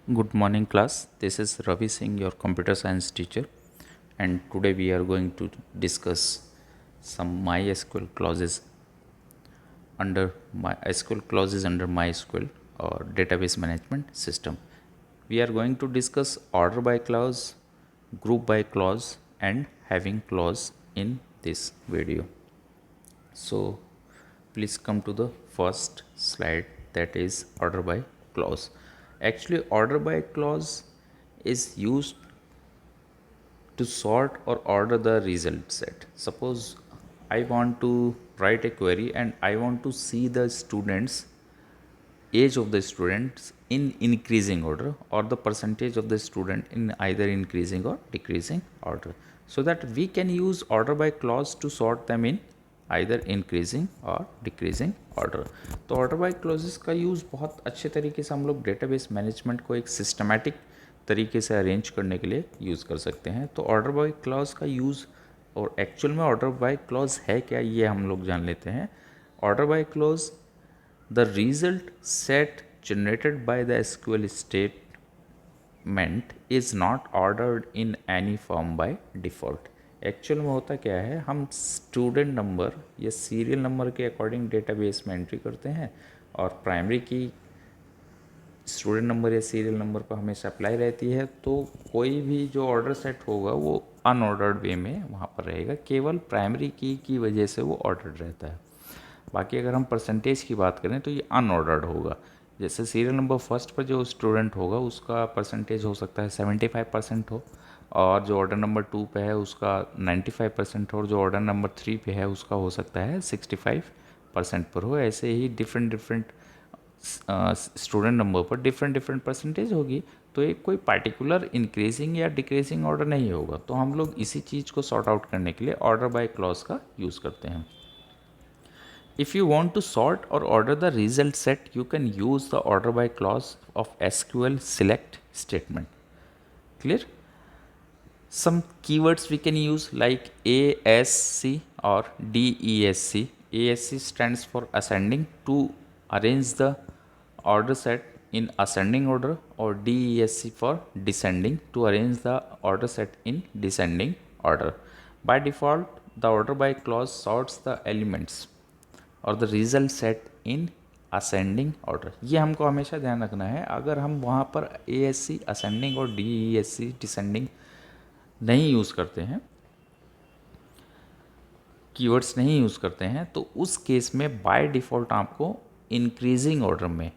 Good morning, class. This is Ravi Singh, your computer science teacher, and today we are going to discuss some MySQL clauses under MySQL or database management system. We are going to discuss order by clause, group by clause, and having clause in this video. So please come to the first slide, that is order by clause. Actually, order by clause is used to sort or order the result set. Suppose I want to write a query and I want to see the students age of the students in increasing order or the percentage of the student in either increasing or decreasing order, so that we can use order by clause to sort them in either increasing और decreasing order. तो order by clauses का use बहुत अच्छे तरीके से हम लोग database management को एक सिस्टमैटिक तरीके से अरेंज करने के लिए यूज़ कर सकते हैं. तो ऑर्डर बाय क्लॉज का यूज़ और एक्चुअल में ऑर्डर बाय क्लॉज है क्या, ये हम लोग जान लेते हैं. Order by clause, the result set generated by the SQL statement is not ordered in any form by default. Actual में होता क्या है, हम स्टूडेंट नंबर या सीरियल नंबर के अकॉर्डिंग डेटाबेस में एंट्री करते हैं और प्राइमरी की स्टूडेंट नंबर या सीरियल नंबर पर हमेशा अप्लाई रहती है. तो कोई भी जो ऑर्डर सेट होगा वो अनऑर्डर्ड वे में वहाँ पर रहेगा, केवल प्राइमरी की वजह से वो ऑर्डर्ड रहता है. बाकी अगर हम परसेंटेज की बात करें तो ये अनऑर्डर्ड होगा. जैसे सीरियल नंबर फर्स्ट पर जो स्टूडेंट होगा उसका परसेंटेज हो सकता है 75% हो, और जो ऑर्डर नंबर 2 पे है उसका 95% हो, और जो ऑर्डर नंबर 3 पे है उसका हो सकता है 65% पर हो. ऐसे ही डिफरेंट स्टूडेंट नंबर पर डिफरेंट परसेंटेज होगी. तो एक कोई पार्टिकुलर इंक्रीजिंग या डिक्रीजिंग ऑर्डर नहीं होगा. तो हम लोग इसी चीज़ को सॉर्ट आउट करने के लिए ऑर्डर बाय क्लॉज का यूज़ करते हैं. If you want to sort or order the result set, you can use the order by clause of SQL select statement. Clear? Some keywords we can use like ASC or DESC. ASC stands for ascending, to arrange the order set in ascending order, or DESC for descending, to arrange the order set in descending order. By default, the order by clause sorts the elements और the result set in ascending order. ये हमको हमेशा ध्यान रखना है. अगर हम वहाँ पर ASC असेंडिंग और DESC डिसेंडिंग नहीं यूज़ करते हैं, कीवर्ड्स नहीं यूज़ करते हैं, तो उस केस में बाय डिफ़ॉल्ट आपको इंक्रीजिंग ऑर्डर में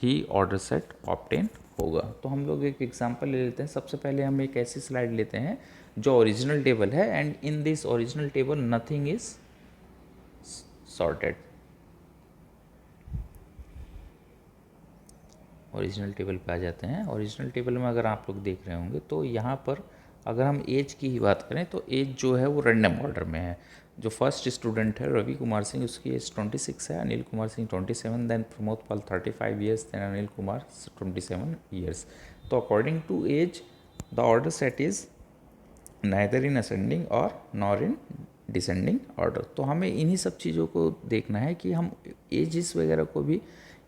ही ऑर्डर सेट ऑब्टेन होगा. तो हम लोग एक एग्जांपल ले लेते हैं. सबसे पहले हम एक ऐसी स्लाइड लेते हैं जो ओरिजिनल टेबल है, and in this original table nothing is sorted. Original table पे आ जाते हैं. ओरिजिनल टेबल में अगर आप लोग देख रहे होंगे तो यहाँ पर अगर हम एज की ही बात करें तो एज जो है वो रैंडम ऑर्डर में है. जो फर्स्ट स्टूडेंट है रवि कुमार सिंह, उसकी एज 26 है. Anil Kumar Singh 27, then Pramod Pal 35 years, then Anil Kumar 27 years. तो according to age the order set is neither in ascending और नॉर इन डिसेंडिंग ऑर्डर. तो हमें इन्हीं सब चीज़ों को देखना है कि हम एजिस वगैरह को भी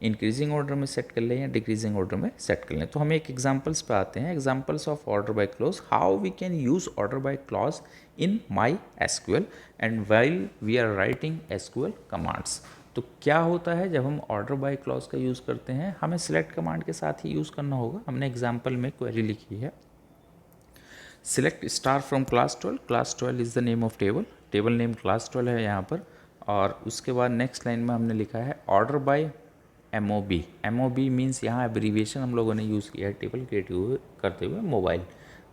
इंक्रीजिंग ऑर्डर में सेट कर लें या डिक्रीजिंग ऑर्डर में सेट कर लें. तो हम एक एग्जांपल्स पे आते हैं. Examples of order by clause, how we can use order by clause in MySQL and while we are writing SQL commands. तो क्या होता है जब हम ऑर्डर बाय क्लॉज का यूज़ करते हैं, हमें सिलेक्ट कमांड के साथ ही यूज़ करना होगा. हमने एग्जाम्पल में क्वेरी लिखी है, select star from class 12. Class 12 is the name of table. Table name class 12 है यहाँ पर. और उसके बाद नेक्स्ट लाइन में हमने लिखा है order by MOB. MOB means यहाँ एब्रीविएशन हम लोगों ने यूज़ किया है टेबल क्रिएट करते हुए मोबाइल.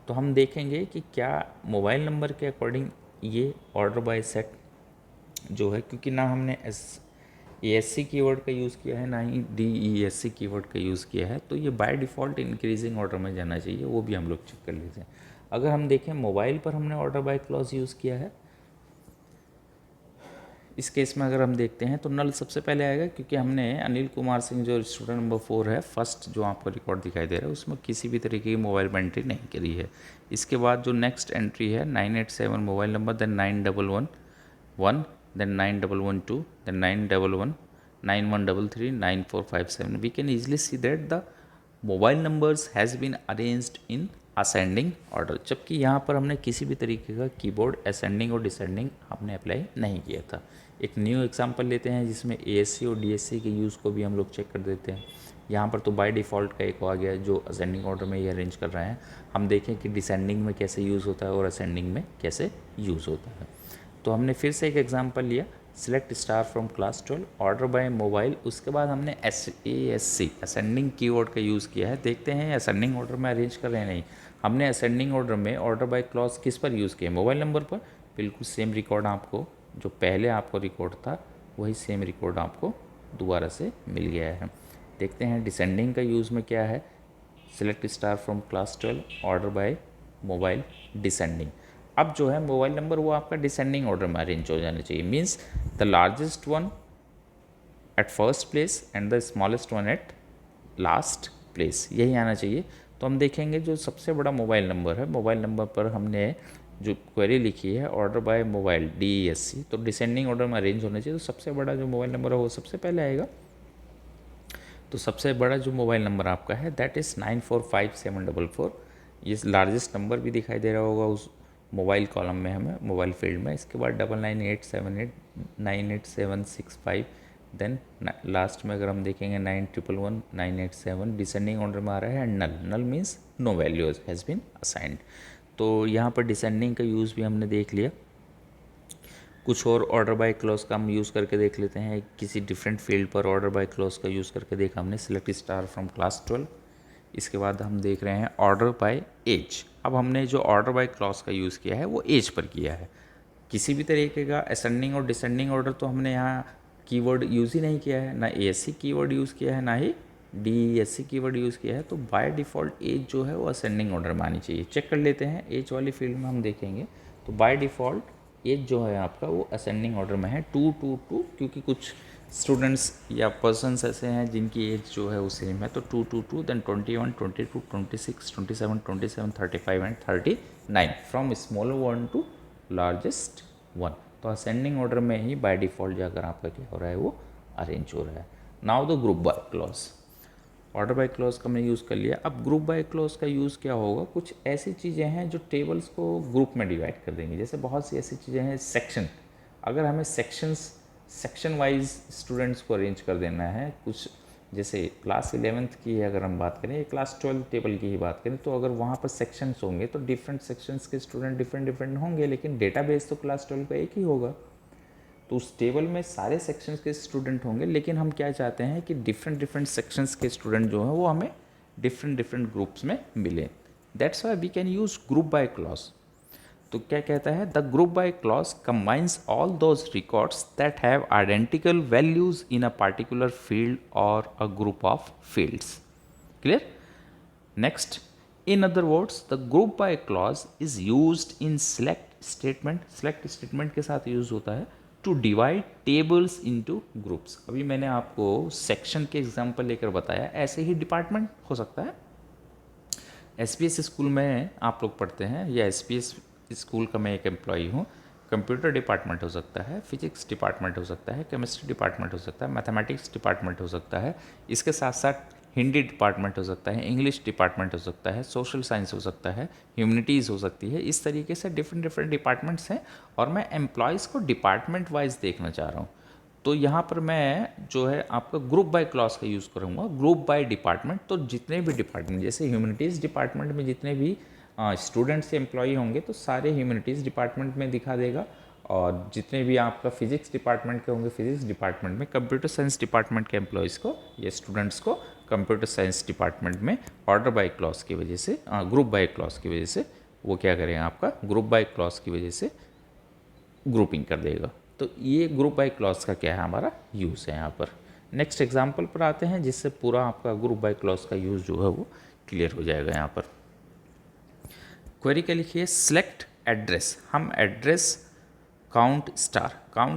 तो हम देखेंगे कि क्या मोबाइल नंबर के अकॉर्डिंग ये ऑर्डर बाय सेट जो है, क्योंकि ना हमने ASC कीवर्ड का यूज़ किया है ना ही DESC कीवर्ड का यूज़ किया है, तो ये बाय डिफ़ॉल्ट इंक्रीजिंग ऑर्डर में जाना चाहिए. वो भी हम लोग चेक कर लेते हैं. अगर हम देखें मोबाइल पर हमने ऑर्डर बाय क्लॉज यूज़ किया है. इस केस में अगर हम देखते हैं तो नल सबसे पहले आएगा, क्योंकि हमने अनिल कुमार सिंह जो स्टूडेंट नंबर 4 है, फर्स्ट जो आपको रिकॉर्ड दिखाई दे रहा है, उसमें किसी भी तरीके की मोबाइल में एंट्री नहीं करी है. इसके बाद जो नेक्स्ट एंट्री है 987 mobile number, then 9111, then 9112, then 911, 9133, 9457. We can easily see that the mobile numbers has been arranged in ascending order, जबकि यहाँ पर हमने किसी भी तरीके का कीबोर्ड असेंडिंग और डिसेंडिंग हमने अप्लाई नहीं किया था। एक न्यू एग्जांपल लेते हैं जिसमें एएससी और डीएससी के यूज़ को भी हम लोग चेक कर देते हैं। यहाँ पर तो बाय डिफ़ॉल्ट का एक आ गया जो असेंडिंग ऑर्डर में ये अरेंज कर रहे हैं। हम देखें कि डिसेंडिंग में कैसे यूज़ होता है और असेंडिंग में कैसे यूज़ होता है। तो हमने फिर से एक एग्जांपल लिया, select star from class 12, order by mobile. उसके बाद हमने ASC असेंडिंग कीवर्ड का यूज़ किया है। देखते हैं असेंडिंग ऑर्डर में अरेंज कर रहे हैं नहीं, हमने असेंडिंग ऑर्डर में ऑर्डर बाय क्लॉज किस पर यूज़ किया, मोबाइल नंबर पर। बिल्कुल सेम रिकॉर्ड आपको जो पहले आपको रिकॉर्ड था वही सेम रिकॉर्ड आपको दोबारा से मिल गया है। देखते हैं डिसेंडिंग का यूज़ में क्या है, select star from class 12, order by mobile, descending. अब जो है मोबाइल नंबर वो आपका डिसेंडिंग ऑर्डर में अरेंज हो जाना चाहिए, means the largest one at first place and the smallest one at last place, यही आना चाहिए। तो हम देखेंगे जो सबसे बड़ा मोबाइल नंबर है, मोबाइल नंबर पर हमने जो क्वेरी लिखी है ऑर्डर बाय मोबाइल DESC, तो डिसेंडिंग ऑर्डर में अरेंज होना चाहिए। तो सबसे बड़ा जो मोबाइल नंबर है वो सबसे पहले आएगा। तो सबसे बड़ा जो मोबाइल नंबर आपका है दैट इज़ 945744। ये लार्जेस्ट नंबर भी दिखाई दे रहा होगा उस मोबाइल कॉलम में हमें, मोबाइल फील्ड में। इसके बाद 9987898765, देन लास्ट में अगर हम देखेंगे 91119887, डिसेंडिंग ऑर्डर में आ रहा है। And null, null means no values has been assigned. तो यहाँ पर डिसेंडिंग का यूज़ भी हमने देख लिया। कुछ और ऑर्डर बाय क्लॉज का हम यूज़ करके देख लेते हैं। किसी डिफरेंट फील्ड पर ऑर्डर बाय क्लॉज का यूज़ करके देखा हमने, सिलेक्ट स्टार फ्रॉम क्लास 12। इसके बाद हम देख रहे हैं ऑर्डर बाय एज। अब हमने जो ऑर्डर बाय क्लॉज का यूज़ किया है वो एज पर किया है। किसी भी तरीके का असेंडिंग और डिसेंडिंग ऑर्डर तो हमने यहाँ कीवर्ड यूज़ ही नहीं किया है, ना ASC कीवर्ड यूज़ किया है, ना ही DESC कीवर्ड यूज़ किया है। तो बाय डिफ़ॉल्ट एज जो है वो असेंडिंग ऑर्डर में आनी चाहिए। चेक कर लेते हैं एज वाली फील्ड में हम देखेंगे तो बाय डिफ़ॉल्ट एज जो है आपका वो असेंडिंग ऑर्डर में है 222, क्योंकि कुछ स्टूडेंट्स या पर्सन्स ऐसे हैं जिनकी एज जो है वो सेम है। तो 222, then 21, 22, 26, 27, 27, 35 and 39, from smaller one to largest one. तो असेंडिंग ऑर्डर में ही बाय डिफ़ॉल्ट जाकर आपका क्या हो रहा है वो अरेंज हो रहा है। Now the group by clause, order by clause का हमने यूज़ कर लिया। अब ग्रुप बाय क्लॉज का यूज़ क्या होगा, कुछ ऐसी चीज़ें हैं जो टेबल्स को ग्रुप में डिवाइड कर देंगी। जैसे बहुत सी ऐसी चीज़ें हैं, सेक्शन, अगर हमें सेक्शन वाइज स्टूडेंट्स को अरेंज कर देना है, कुछ जैसे क्लास 11th की अगर हम बात करें, क्लास 12 टेबल की ही बात करें, तो अगर वहाँ पर सेक्शंस होंगे तो डिफरेंट सेक्शंस के स्टूडेंट डिफरेंट होंगे, लेकिन डेटाबेस तो क्लास 12 का एक ही होगा। तो उस टेबल में सारे सेक्शंस के स्टूडेंट होंगे, लेकिन हम क्या चाहते हैं कि डिफरेंट सेक्शंस के स्टूडेंट जो हैं वो हमें डिफरेंट ग्रुप्स में मिले। That's why we can use group by clause. तो क्या कहता है, the group by clause combines all those records that have identical values in a particular field और a group of fields. Clear? Next, in other words the group by clause is used in select statement के साथ use होता है to divide tables into groups। अभी मैंने आपको section के example लेकर बताया, ऐसे ही डिपार्टमेंट हो सकता है। SPS स्कूल में आप लोग पढ़ते हैं, या SPS स्कूल का मैं एक एम्प्लॉई हूँ। कंप्यूटर डिपार्टमेंट हो सकता है, फिजिक्स डिपार्टमेंट हो सकता है, केमिस्ट्री डिपार्टमेंट हो सकता है, मैथमेटिक्स डिपार्टमेंट हो सकता है, इसके साथ साथ हिंदी डिपार्टमेंट हो सकता है, इंग्लिश डिपार्टमेंट हो सकता है, सोशल साइंस हो सकता है, ह्यूमनिटीज़ हो सकती है। इस तरीके से डिफरेंट डिपार्टमेंट्स हैं और मैं एम्प्लॉयज़ को डिपार्टमेंट वाइज देखना चाह रहा हूँ। तो यहाँ पर मैं जो है आपका ग्रुप बाय क्लॉज का यूज़ करूँगा, ग्रुप बाय डिपार्टमेंट। तो जितने भी डिपार्टमेंट, जैसे ह्यूमनिटीज़ डिपार्टमेंट में जितने भी स्टूडेंट्स एम्प्लॉई होंगे तो सारे ह्यूमनिटीज़ डिपार्टमेंट में दिखा देगा, और जितने भी आपका फिजिक्स डिपार्टमेंट के होंगे फिजिक्स डिपार्टमेंट में, कंप्यूटर साइंस डिपार्टमेंट के एम्प्लॉयज़ को या स्टूडेंट्स को कंप्यूटर साइंस डिपार्टमेंट में ऑर्डर बाय क्लॉज की वजह से, ग्रुप बाय क्लॉज की वजह से वो क्या करेंगे, आपका ग्रुप बाय क्लॉज की वजह से ग्रुपिंग कर देगा। तो ये ग्रुप बाय क्लॉज का क्या है, हमारा यूज़ है यहाँ पर। नेक्स्ट एग्जांपल पर आते हैं, जिससे पूरा आपका ग्रुप बाय क्लॉज का यूज़ जो है वो क्लियर हो जाएगा। यहाँ पर क्वेरी का लिखिए सेलेक्ट एड्रेस। हम एड्रेस काउंट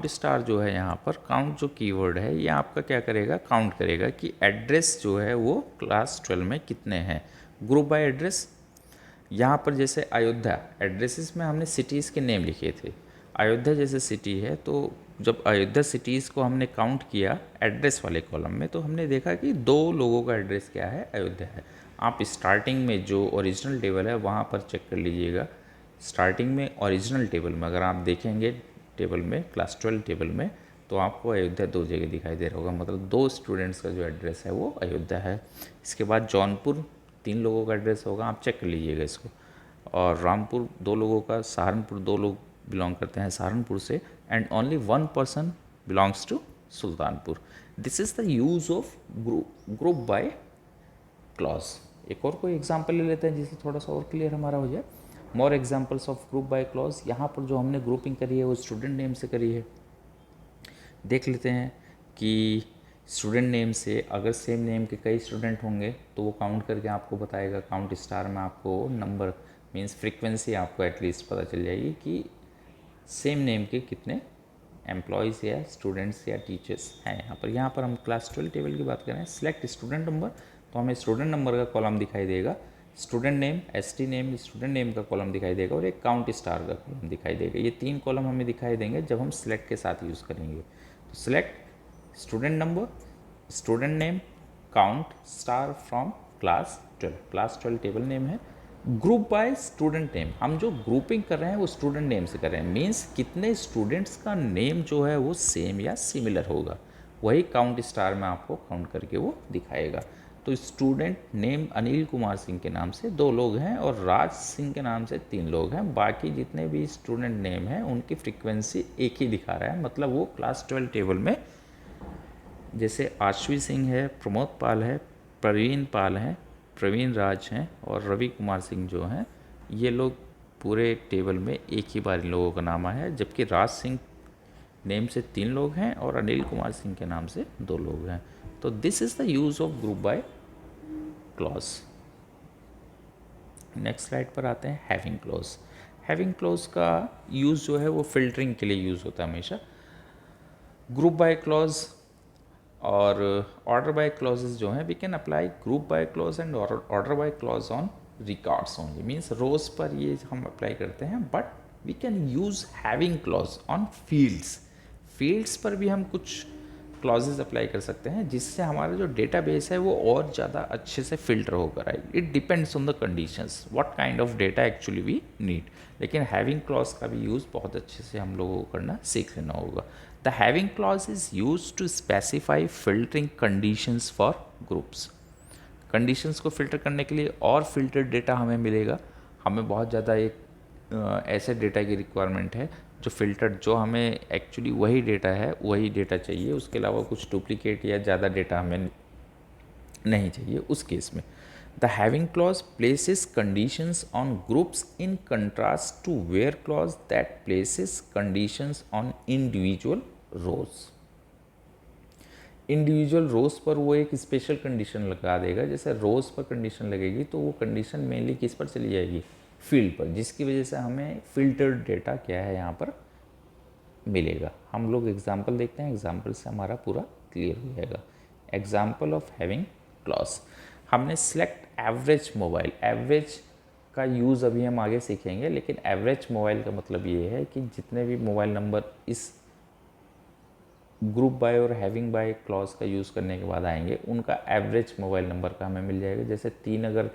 स्टार जो है यहाँ पर, काउंट जो कीवर्ड है ये आपका क्या करेगा, काउंट करेगा कि एड्रेस जो है वो क्लास 12 में कितने हैं। ग्रुप बाय एड्रेस, यहाँ पर जैसे अयोध्या, एड्रेसेस में हमने सिटीज़ के नेम लिखे थे। अयोध्या जैसे सिटी है तो जब अयोध्या सिटीज़ को हमने काउंट किया एड्रेस वाले कॉलम में, तो हमने देखा कि 2 लोगों का एड्रेस क्या है, अयोध्या है। आप स्टार्टिंग में जो ओरिजिनल टेबल है वहाँ पर चेक कर लीजिएगा। स्टार्टिंग में ओरिजिनल टेबल में अगर आप देखेंगे टेबल में, क्लास 12 टेबल में, तो आपको अयोध्या 2 जगह दिखाई दे रहा होगा, मतलब 2 स्टूडेंट्स का जो एड्रेस है वो अयोध्या है। इसके बाद जौनपुर 3 लोगों का एड्रेस होगा, आप चेक कर लीजिएगा इसको। और रामपुर 2 लोगों का, सहारनपुर 2 लोग बिलोंग करते हैं सहारनपुर से, and only 1 person belongs to Sultanpur. This is the use of group by clause. एक और कोई एग्जांपल ले लेते हैं जिससे थोड़ा सा और क्लियर हमारा हो जाए। More examples of group by clause. यहाँ पर जो हमने ग्रुपिंग करी है वो स्टूडेंट नेम से करी है। देख लेते हैं कि स्टूडेंट नेम से अगर सेम नेम के कई स्टूडेंट होंगे तो वो काउंट करके आपको बताएगा। काउंट स्टार में आपको नंबर मीन्स फ्रीक्वेंसी आपको एटलीस्ट पता चल जाएगी कि सेम नेम के कितने एम्प्लॉयज़ या स्टूडेंट्स या टीचर्स हैं यहाँ पर हम क्लास 12 टेबल की बात करें, सिलेक्ट स्टूडेंट नंबर, तो हमें स्टूडेंट नंबर का कॉलम दिखाई देगा, student name ST name student name का कॉलम दिखाई देगा, और एक काउंट स्टार का कॉलम दिखाई देगा। ये 3 कॉलम हमें दिखाई देंगे जब हम सिलेक्ट के साथ यूज़ करेंगे। तो select student number, student name, count star from class 12। Class 12 table name है। ग्रुप बाय स्टूडेंट नेम, हम जो ग्रुपिंग कर रहे हैं वो स्टूडेंट नेम से कर रहे हैं, मीन्स कितने स्टूडेंट्स का नेम जो है वो सेम या सिमिलर होगा, वही काउंट स्टार में आपको काउंट करके वो दिखाएगा। तो स्टूडेंट नेम अनिल कुमार सिंह के नाम से 2 लोग हैं और राज सिंह के नाम से 3 लोग हैं। बाकी जितने भी स्टूडेंट नेम हैं उनकी फ्रीक्वेंसी एक ही दिखा रहा है, मतलब वो क्लास 12 टेबल में जैसे आश्वी सिंह है, प्रमोद पाल है, प्रवीण पाल हैं, प्रवीण राज हैं और रवि कुमार सिंह जो हैं, ये लोग पूरे टेबल में एक ही बार इन लोगों का नाम आया है। जबकि राज सिंह नेम से 3 लोग हैं और अनिल कुमार सिंह के नाम से 2 लोग हैं। तो this is the use of group by clause. Next slide पर आते हैं हैविंग क्लॉज। हैविंग क्लॉज का यूज़ जो है वो फिल्टरिंग के लिए यूज़ होता है हमेशा। ग्रुप बाय क्लॉज और ऑर्डर बाय क्लॉजेज जो हैं, we can apply group by clause and order by clause on records only, means rows पर ये हम अप्लाई करते हैं, but we can use having clause on fields. Fields पर भी हम कुछ क्लॉजेज अप्लाई कर सकते हैं जिससे हमारा जो डेटाबेस है वो और ज़्यादा अच्छे से फिल्टर होकर आए। It depends on the conditions what kind of data actually we need, लेकिन हैविंग क्लॉज का भी यूज़ बहुत अच्छे से हम लोगों को करना सीख लेना होगा। The having clause is used to specify filtering conditions for groups. Conditions को फिल्टर करने के लिए और फिल्टर डेटा हमें मिलेगा। हमें बहुत ज़्यादा एक ऐसे डेटा की रिक्वायरमेंट है जो फिल्टर, जो हमें एक्चुअली वही डेटा है वही डेटा चाहिए, उसके अलावा कुछ डुप्लीकेट या ज़्यादा डेटा हमें नहीं चाहिए। उस केस में the having clause places conditions on groups in contrast to where clause that places conditions on individual rows. Individual rows पर वो एक स्पेशल कंडीशन लगा देगा। जैसे रोज पर कंडीशन लगेगी तो वो कंडीशन मेनली किस पर चली जाएगी, फील्ड पर, जिसकी वजह से हमें फिल्टर्ड डेटा क्या है यहाँ पर मिलेगा। हम लोग एग्जाम्पल देखते हैं, एग्जाम्पल से हमारा पूरा क्लियर हो जाएगा। एग्जाम्पल ऑफ हैविंग क्लॉज, हमने सिलेक्ट एवरेज मोबाइल। एवरेज का यूज़ अभी हम आगे सीखेंगे, लेकिन एवरेज मोबाइल का मतलब ये है कि जितने भी मोबाइल नंबर इस ग्रुप बाय और हैविंग बाय क्लॉज का यूज़ करने के बाद आएंगे, उनका एवरेज मोबाइल नंबर का हमें मिल जाएगा। जैसे 3 अगर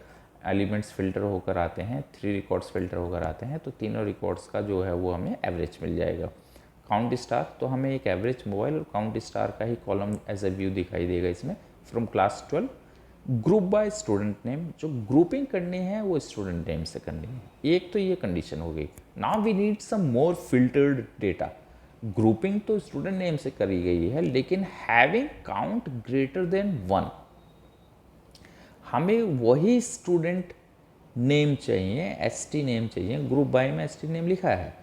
एलिमेंट्स फ़िल्टर होकर आते हैं, 3 रिकॉर्ड्स फ़िल्टर होकर आते हैं, तो तीनों रिकॉर्ड्स का जो है वो हमें एवरेज मिल जाएगा। काउंट स्टार, तो हमें एक एवरेज मोबाइल और काउंट स्टार का ही कॉलम एज अ व्यू दिखाई देगा इसमें from class 12। Group by student name, जो ग्रुपिंग करनी है वो स्टूडेंट नेम से करनी है। एक तो ये कंडीशन हो गई। Now we need some more filtered data. Grouping तो स्टूडेंट नेम से करी गई है, लेकिन हैविंग काउंट ग्रेटर देन 1, हमें वही स्टूडेंट नेम चाहिए, एसटी नेम चाहिए। ग्रुप बाय में एसटी नेम लिखा है,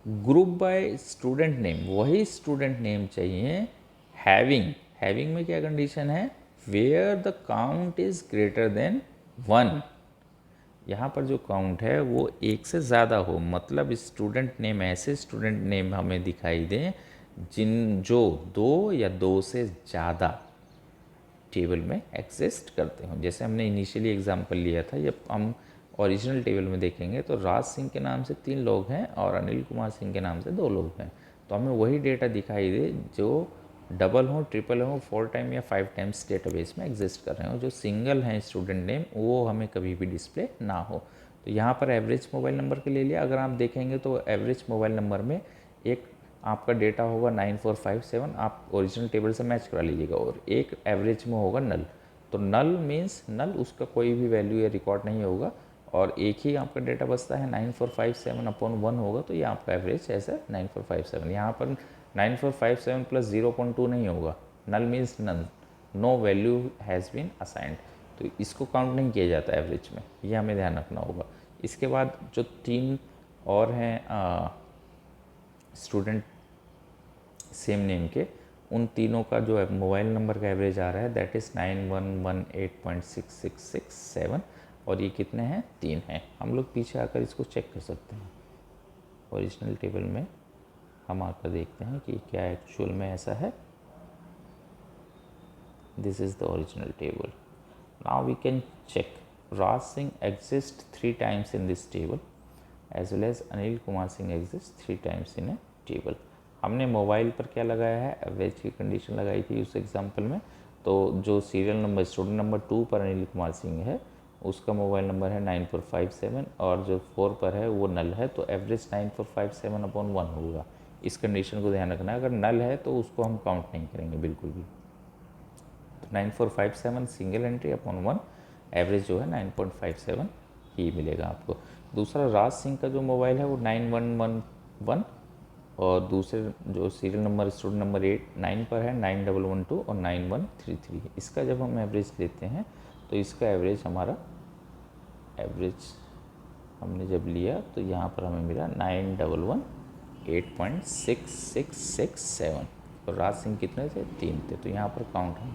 ग्रुप बाय स्टूडेंट नेम वही स्टूडेंट नेम चाहिए। हैविंग में क्या कंडीशन है, where the count is greater than 1। यहाँ पर जो काउंट है वो 1 से ज़्यादा हो, मतलब स्टूडेंट नेम ऐसे स्टूडेंट नेम हमें दिखाई दें जो 2 या 2 से ज़्यादा टेबल में एग्जिस्ट करते हों। जैसे हमने इनिशियली एग्जांपल लिया था, जब हम ओरिजिनल टेबल में देखेंगे तो राज सिंह के नाम से 3 लोग हैं और अनिल कुमार सिंह के नाम से 2 लोग हैं। तो हमें वही डेटा दिखाई दे जो डबल हो, ट्रिपल हो, 4 टाइम या 5 टाइम्स डेटाबेस में एग्जिस्ट कर रहे हो। जो सिंगल हैं स्टूडेंट नेम वो हमें कभी भी डिस्प्ले ना हो। तो यहाँ पर एवरेज मोबाइल नंबर के ले लिया। अगर आप देखेंगे तो एवरेज मोबाइल नंबर में एक आपका डेटा होगा 9457, आप ओरिजिनल टेबल से मैच करा लीजिएगा, और एक एवरेज में होगा नल। तो नल मीन्स नल, उसका कोई भी वैल्यू या रिकॉर्ड नहीं होगा, और एक ही आपका डेटा बचता है 9457 अपॉन 1 होगा, तो ये आपका एवरेज ऐसा 9457। यहाँ पर 9457 प्लस 0.2 नहीं होगा, null means null, no value has been assigned, तो इसको काउंट नहीं किया जाता एवरेज में, ये हमें ध्यान रखना होगा। इसके बाद जो 3 और हैं स्टूडेंट सेम नेम के, उन तीनों का जो मोबाइल नंबर का एवरेज आ रहा है दैट इज़ 9118.6667, और ये कितने हैं, 3 हैं। हम लोग पीछे आकर इसको चेक कर सकते हैं। ओरिजिनल टेबल में हम आकर देखते हैं कि क्या एक्चुअल में ऐसा है। This is the original table. Now we can check Raj Singh exist 3 times in this table as well as Anil Kumar Singh exist 3 times in a table. हमने मोबाइल पर क्या लगाया है, एवरेज की कंडीशन लगाई थी उस एग्जांपल में। तो जो सीरियल नंबर स्टूडेंट नंबर 2 पर अनिल कुमार सिंह है उसका मोबाइल नंबर है 9457, और जो 4 पर है वो नल है, तो एवरेज 9457 अपॉन 1 होगा। इस कंडीशन को ध्यान रखना है, अगर नल है तो उसको हम काउंट नहीं करेंगे बिल्कुल भी। तो 9457 सिंगल एंट्री अपॉन 1, एवरेज जो है 9.57 ही मिलेगा आपको। दूसरा राज सिंह का जो मोबाइल है वो 9111, और दूसरे जो सीरियल नंबर स्टूडेंट नंबर 9 पर है 9112 और 9133। इसका जब हम एवरेज लेते हैं तो इसका एवरेज हमारा एवरेज हमने जब लिया तो यहाँ पर हमें मिला 9118.6667, और राज सिंह कितने थे, 3 थे, तो यहाँ पर काउंट है।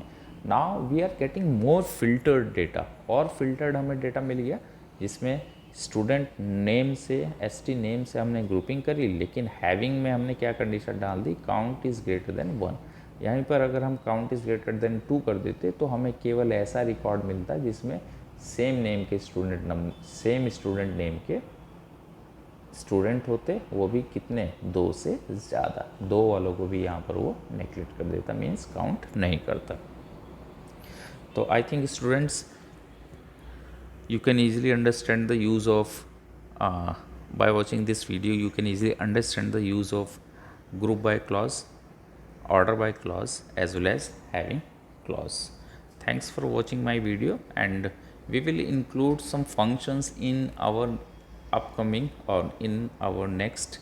Now we are getting more filtered data, और फिल्टर्ड हमें डेटा मिल गया जिसमें स्टूडेंट नेम से एसटी नेम से हमने ग्रुपिंग करी, लेकिन हैविंग में हमने क्या कंडीशन डाल दी, काउंट इज़ ग्रेटर देन 1। यहीं पर अगर हम काउंट इज़ ग्रेटर देन 2 कर देते तो हमें केवल ऐसा रिकॉर्ड मिलता जिसमें सेम नेम के सेम स्टूडेंट नेम के स्टूडेंट होते, वो भी कितने, 2 से ज़्यादा। 2 वालों को भी यहाँ पर वो नेगलेक्ट कर देता, मीन्स काउंट नहीं करता। तो I think students you can easily understand the use of by watching this video you can easily understand the use of group by clause, order by clause, as well as having clause. Thanks for watching my video, and we will include some functions in our upcoming or in our next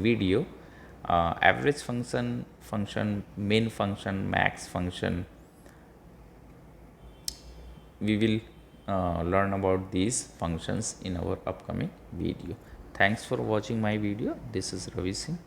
video. Average function, min function, max function, we will learn about these functions in our upcoming video. Thanks for watching my video. This is Ravi Singh.